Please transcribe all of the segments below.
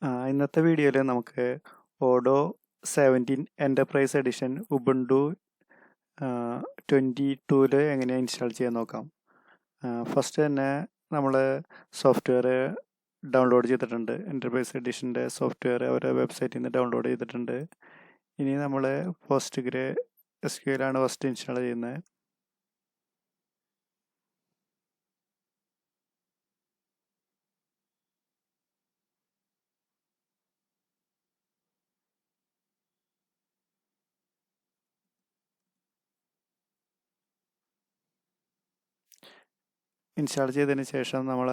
ഇന്നത്തെ വീഡിയോയിൽ നമുക്ക് ഓഡോ 17 എൻ്റർപ്രൈസ് എഡിഷൻ ഉബുണ്ടു 22 എങ്ങനെയാണ് ഇൻസ്റ്റാൾ ചെയ്യാൻ നോക്കാം. ഫസ്റ്റ് തന്നെ നമ്മൾ സോഫ്റ്റ്വെയർ ഡൗൺലോഡ് ചെയ്തിട്ടുണ്ട്. എൻ്റർപ്രൈസ് എഡിഷൻ്റെ സോഫ്റ്റ്വെയർ അവരുടെ വെബ്സൈറ്റിൽ നിന്ന് ഡൗൺലോഡ് ചെയ്തിട്ടുണ്ട്. ഇനി നമ്മൾ പോസ്റ്റ്ഗ്രേ SQL ആണ് ഫസ്റ്റ് ഇൻസ്റ്റാൾ ചെയ്യുന്നത്. ഇൻസ്റ്റാൾ ചെയ്തതിന് ശേഷം നമ്മൾ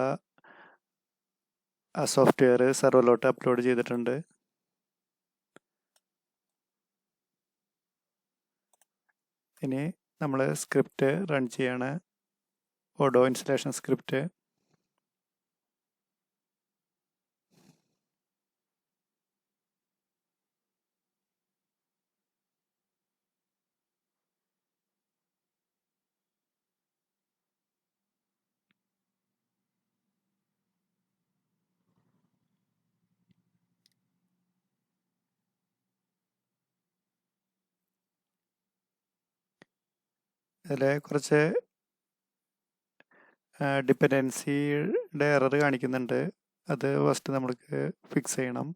ആ സോഫ്റ്റ്വെയർ സെർവറിലോട്ട് അപ്ലോഡ് ചെയ്തിട്ടുണ്ട്. ഇനി നമ്മൾ സ്ക്രിപ്റ്റ് റൺ ചെയ്യാണ്. ഓഡോ ഇൻസ്റ്റലേഷൻ സ്ക്രിപ്റ്റ്. ഇതിൽ കുറച്ച് ഡിപ്പെൻഡൻസിയുടെ എറർ കാണിക്കുന്നുണ്ട്. അത് ഫസ്റ്റ് നമ്മൾക്ക് ഫിക്സ് ചെയ്യണം.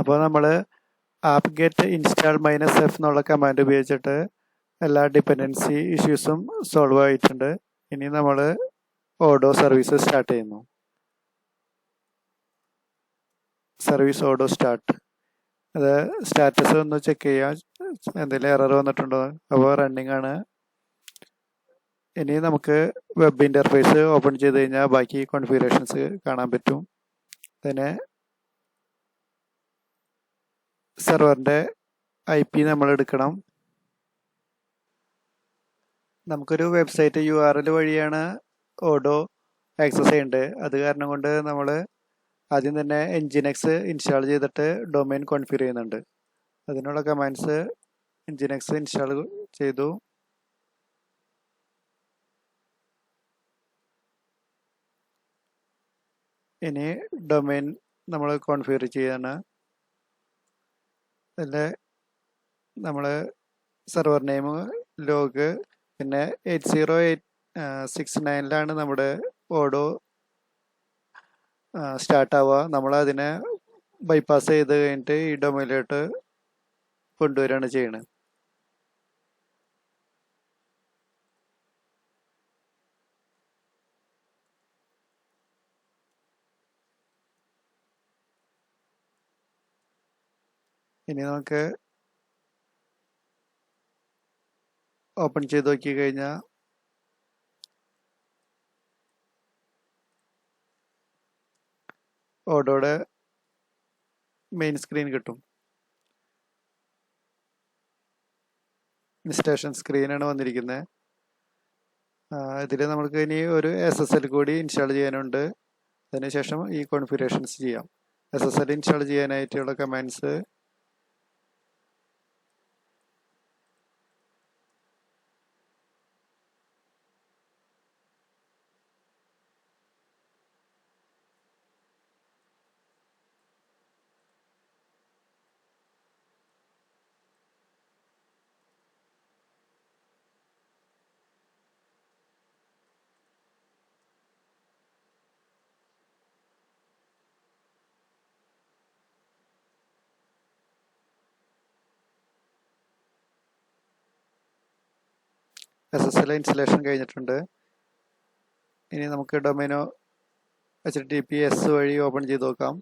അപ്പോൾ നമ്മൾ ആപ്പ് ഗെറ്റ് ഇൻസ്റ്റാൾ -f എന്നുള്ള കമാൻഡ് ഉപയോഗിച്ചിട്ട് എല്ലാ ഡിപ്പെൻഡൻസി ഇഷ്യൂസും സോൾവ് ആയിട്ടുണ്ട്. ഇനി നമ്മൾ ഓഡോ സർവീസ് സ്റ്റാർട്ട് ചെയ്യുന്നു. Service ഓഡോ start. അത് സ്റ്റാറ്റസ് ഒന്ന് ചെക്ക് ചെയ്യാം, എന്തെങ്കിലും എറർ വന്നിട്ടുണ്ടോ. അപ്പോൾ റണ്ണിങ് ആണ്. ഇനി നമുക്ക് വെബ് ഇൻ്റർഫേസ് ഓപ്പൺ ചെയ്ത് കഴിഞ്ഞാൽ ബാക്കി കോൺഫിഗറേഷൻസ് കാണാൻ പറ്റും. അതിന് സെർവറിൻ്റെ IP നമ്മൾ എടുക്കണം. നമുക്കൊരു വെബ്സൈറ്റ് URL വഴിയാണ് ഓഡോ ആക്സസ് ചെയ്യേണ്ടത്. അത് കാരണം കൊണ്ട് നമ്മൾ ആദ്യം തന്നെ Nginx ഇൻസ്റ്റാൾ ചെയ്തിട്ട് ഡൊമൈൻ കോൺഫിഗർ ചെയ്യുന്നുണ്ട്. അതിനുള്ള കമാൻഡ്സ് Nginx ഇൻസ്റ്റാൾ ചെയ്തു. ഇനി ഡൊമൈൻ നമ്മൾ കോൺഫിഗർ ചെയ്യാണ്. അതിൽ നമ്മൾ സെർവർ നെയിം ലോഗ് പിന്നെ 80869 നമ്മുടെ ഓഡോ സ്റ്റാർട്ട് ആവുക. നമ്മൾ അതിനെ ബൈപ്പാസ് ചെയ്ത് കഴിഞ്ഞിട്ട് ഈ ഡൊമൈനിലോട്ട് കൊണ്ടുവരികയാണ് ചെയ്യുന്നത്. ഇനി നമുക്ക് ഓപ്പൺ ചെയ്ത് നോക്കി കഴിഞ്ഞാൽ ഓഡോയുടെ മെയിൻ സ്ക്രീൻ കിട്ടും. ഇൻസ്റ്റലേഷൻ സ്ക്രീനാണ് വന്നിരിക്കുന്നത്. ഇതിൽ നമുക്ക് ഇനി ഒരു SSL കൂടി ഇൻസ്റ്റാൾ ചെയ്യാനുണ്ട്. അതിനുശേഷം ഈ കോൺഫിഗറേഷൻസ് ചെയ്യാം. SSL ഇൻസ്റ്റാൾ ചെയ്യാനായിട്ടുള്ള കമാൻഡ്സ് SSL ഇൻസ്റ്റലേഷൻ കഴിഞ്ഞിട്ടുണ്ട്. ഇനി നമുക്ക് ഡൊമൈനോ HTTPS വഴി ഓപ്പൺ ചെയ്ത് നോക്കാം.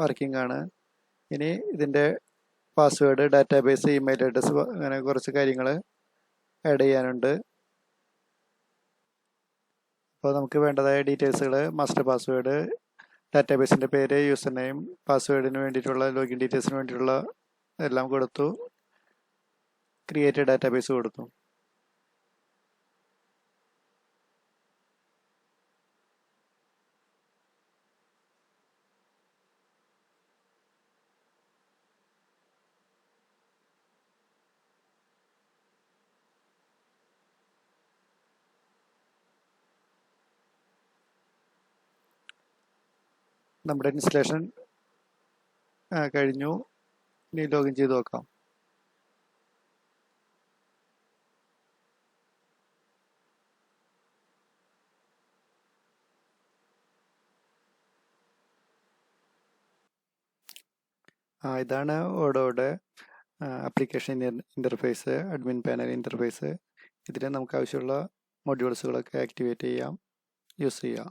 വർക്കിംഗ് ആണ്. ഇനി ഇതിൻ്റെ പാസ്വേഡ്, ഡാറ്റാബേസ്, ഇമെയിൽ അഡ്രസ്, അങ്ങനെ കുറച്ച് കാര്യങ്ങൾ ആഡ് ചെയ്യാനുണ്ട്. അപ്പോൾ നമുക്ക് വേണ്ടതായ ഡീറ്റെയിൽസുകൾ മാസ്റ്റർ പാസ്വേഡ്, ഡാറ്റാബേസിൻ്റെ പേര്, യൂസർ നെയിം, പാസ്വേഡിന് വേണ്ടിയിട്ടുള്ള ലോഗിൻ ഡീറ്റെയിൽസിന് വേണ്ടിയിട്ടുള്ള എല്ലാം കൊടുത്തു. ക്രിയേറ്റ് ഡാറ്റാബേസ് കൊടുത്തു. നമ്മുടെ ഇൻസ്റ്റലേഷൻ കഴിഞ്ഞു. ഇനി ലോഗിൻ ചെയ്ത് നോക്കാം. ഇതാണ് ഓഡോയുടെ application interface, admin panel interface. ഇതിൽ നമുക്ക് ആവശ്യമുള്ള മൊഡ്യൂൾസുകളൊക്കെ ആക്ടിവേറ്റ് ചെയ്യാം, യൂസ് ചെയ്യാം.